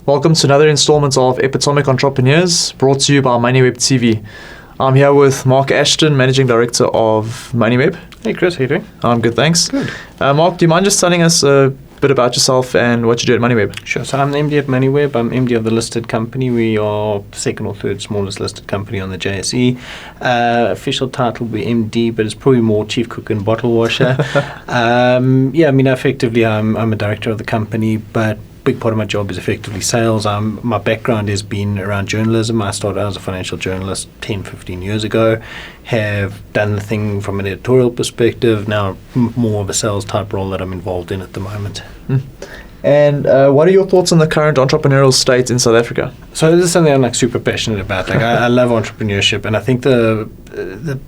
Welcome to another installment of Epitomic Entrepreneurs, brought to you by Moneyweb TV. I'm here with Marc Ashton, Managing Director of Moneyweb. Hey Chris, how you doing? I'm good, thanks. Good. Marc, do you mind just telling us a bit about yourself and what you do at Moneyweb? Sure. So I'm the MD at Moneyweb. I'm MD of the listed company. We are second or third smallest listed company on the JSE. Official title will be MD, but it's probably more chief cook and bottle washer. Effectively I'm a director of the company, but big part of my job is effectively sales. My background has been around journalism. I started out as a financial journalist 10, 15 years ago. Have done the thing from an editorial perspective. Now more of a sales type role that I'm involved in at the moment. And what are your thoughts on the current entrepreneurial state in South Africa? So this is something I'm super passionate about. I love entrepreneurship, and I think the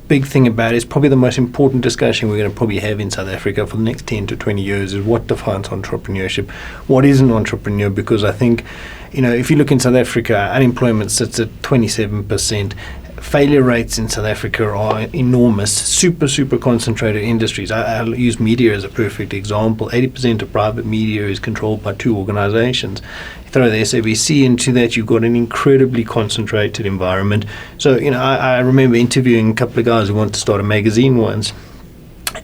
big thing about it is probably the most important discussion we're going to probably have in South Africa for the next 10 to 20 years is what defines entrepreneurship. What is an entrepreneur? Because I think, if you look in South Africa, unemployment sits at 27%. Failure rates in South Africa are enormous, super concentrated industries. I'll use media as a perfect example. 80% of private media is controlled by two organizations. You throw the SABC into that, you've got an incredibly concentrated environment. So, I remember interviewing a couple of guys who wanted to start a magazine once.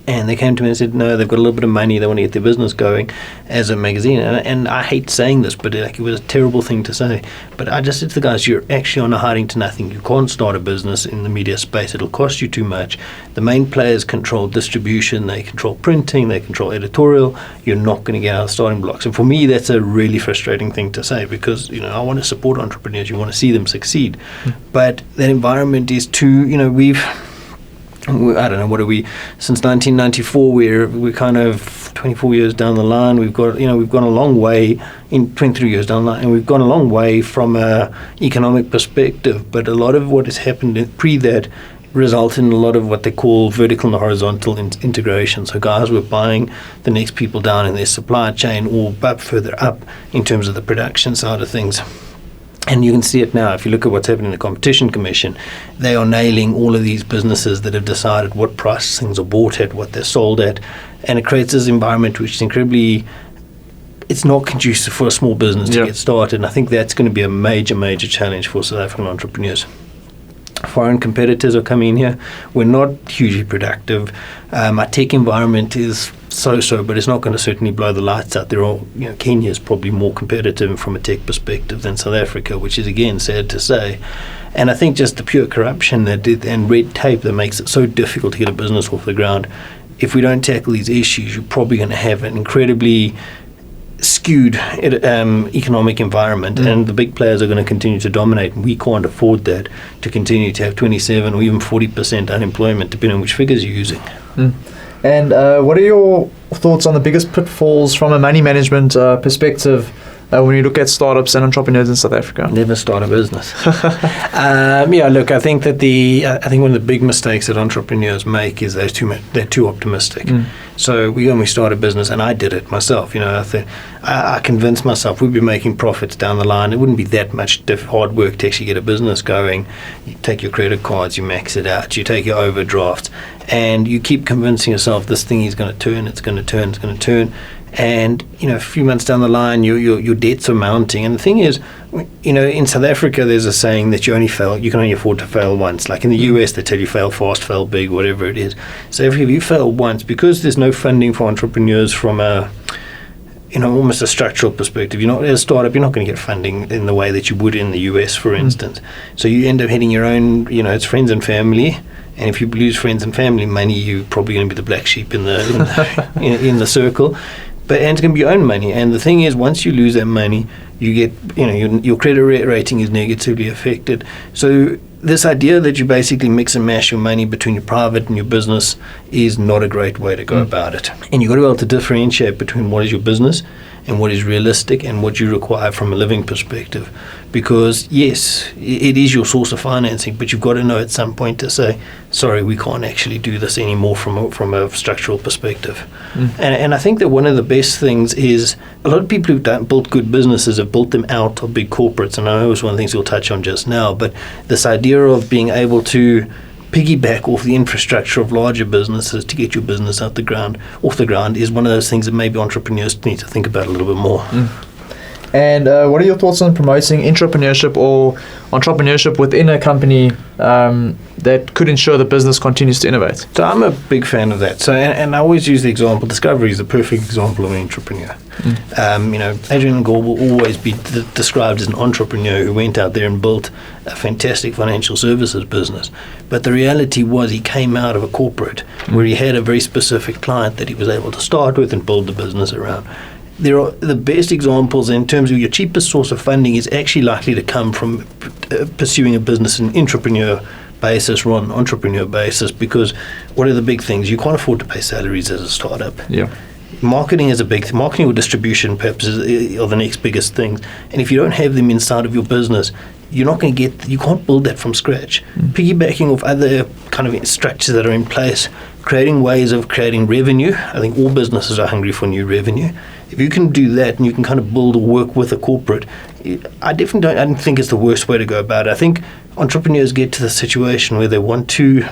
And they came to me and said, no, they've got a little bit of money, they want to get their business going as a magazine. And I hate saying this, but it was a terrible thing to say. But I just said to the guys, you're actually on a hiding to nothing. You can't start a business in the media space. It'll cost you too much. The main players control distribution, they control printing, they control editorial. You're not going to get out of the starting blocks. And for me, that's a really frustrating thing to say because, I want to support entrepreneurs. You want to see them succeed. But that environment is too, I don't know, what are we, since 1994, we're kind of 24 years down the line. We've gone a long way, in 23 years down the line, and we've gone a long way from a economic perspective, but a lot of what has happened pre that resulted in a lot of what they call vertical and horizontal integration. So guys were buying the next people down in their supply chain or further up in terms of the production side of things. And you can see it now. If you look at what's happening in the Competition Commission, they are nailing all of these businesses that have decided what price things are bought at, what they're sold at, and it creates this environment which is incredibly, it's not conducive for a small business to get started. And I think that's going to be a major challenge for South African entrepreneurs. Foreign competitors are coming in here. We're not hugely productive. Our tech environment is so, but it's not going to certainly blow the lights out. Kenya is probably more competitive from a tech perspective than South Africa, which is again sad to say. And I think just the pure corruption and red tape that makes it so difficult to get a business off the ground. If we don't tackle these issues, you're probably going to have an incredibly skewed economic environment, and the big players are going to continue to dominate, and we can't afford that to continue to have 27 or even 40% unemployment, depending on which figures you're using. And what are your thoughts on the biggest pitfalls from a money management perspective when you look at startups and entrepreneurs in South Africa? Never start a business. I think that one of the big mistakes that entrepreneurs make is they're too optimistic. So when we start a business, and I did it myself, I convinced myself we'd be making profits down the line. It wouldn't be that much hard work to actually get a business going. You take your credit cards, you max it out, you take your overdrafts, and you keep convincing yourself this thing is going to turn, it's going to turn. And a few months down the line, your debts are mounting. And the thing is, in South Africa, there's a saying that you can only afford to fail once. Like in the US, they tell you fail fast, fail big, whatever it is. So if you fail once, because there's no funding for entrepreneurs from a almost a structural perspective. As a startup, you're not going to get funding in the way that you would in the US, for instance. So you end up hitting your own, it's friends and family. And if you lose friends and family money, you're probably going to be the black sheep in the circle. And it's going to be your own money. And the thing is, once you lose that money, you get, your credit rating is negatively affected. So this idea that you basically mix and mash your money between your private and your business is not a great way to go about it. And you've got to be able to differentiate between what is your business and what is realistic and what you require from a living perspective. Because yes, it is your source of financing, but you've got to know at some point to say, sorry, we can't actually do this anymore from a structural perspective. And I think that one of the best things is a lot of people who've built good businesses have built them out of big corporates, and I know it's one of the things we'll touch on just now, but this idea of being able to piggyback off the infrastructure of larger businesses to get your business off the ground is one of those things that maybe entrepreneurs need to think about a little bit more. And what are your thoughts on promoting intrapreneurship or entrepreneurship within a company that could ensure the business continues to innovate? So I'm a big fan of that. So, and I always use the example, Discovery is the perfect example of an entrepreneur. Adrian Gore will always be described as an entrepreneur who went out there and built a fantastic financial services business. But the reality was he came out of a corporate where he had a very specific client that he was able to start with and build the business around. There are the best examples in terms of your cheapest source of funding is actually likely to come from pursuing a business in intrapreneur basis or on entrepreneur basis, because what are the big things? You can't afford to pay salaries as a startup. Yeah. Marketing is a big thing. Marketing or distribution perhaps are the next biggest things. And if you don't have them inside of your business, you're not going to you can't build that from scratch. Piggybacking off other kind of structures that are in place, creating ways of creating revenue. I think all businesses are hungry for new revenue. If you can do that and you can kind of build or work with a corporate, I don't think it's the worst way to go about it. I think entrepreneurs get to the situation where they want to,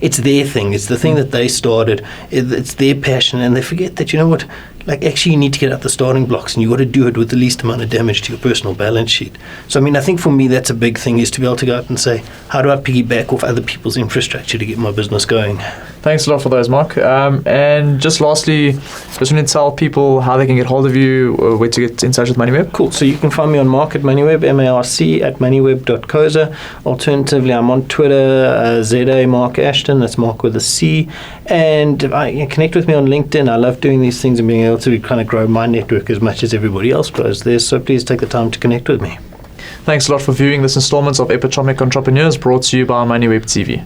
it's their thing, it's the thing that they started, it's their passion, and they forget that, you know what, like actually you need to get out the starting blocks and you've got to do it with the least amount of damage to your personal balance sheet. So I mean, I think for me that's a big thing, is to be able to go out and say, how do I piggyback off other people's infrastructure to get my business going? Thanks a lot for those, Mark. And just lastly, just want to tell people how they can get hold of you, or where to get in touch with Moneyweb. Cool. So you can find me on Marc at Moneyweb, MARC at moneyweb.coza. Alternatively, I'm on Twitter, ZA Marc Ashton, that's Mark with a C. And connect with me on LinkedIn. I love doing these things and being able to kind of grow my network as much as everybody else grows there. So please take the time to connect with me. Thanks a lot for viewing this installment of Epitomic Entrepreneurs, brought to you by Moneyweb TV.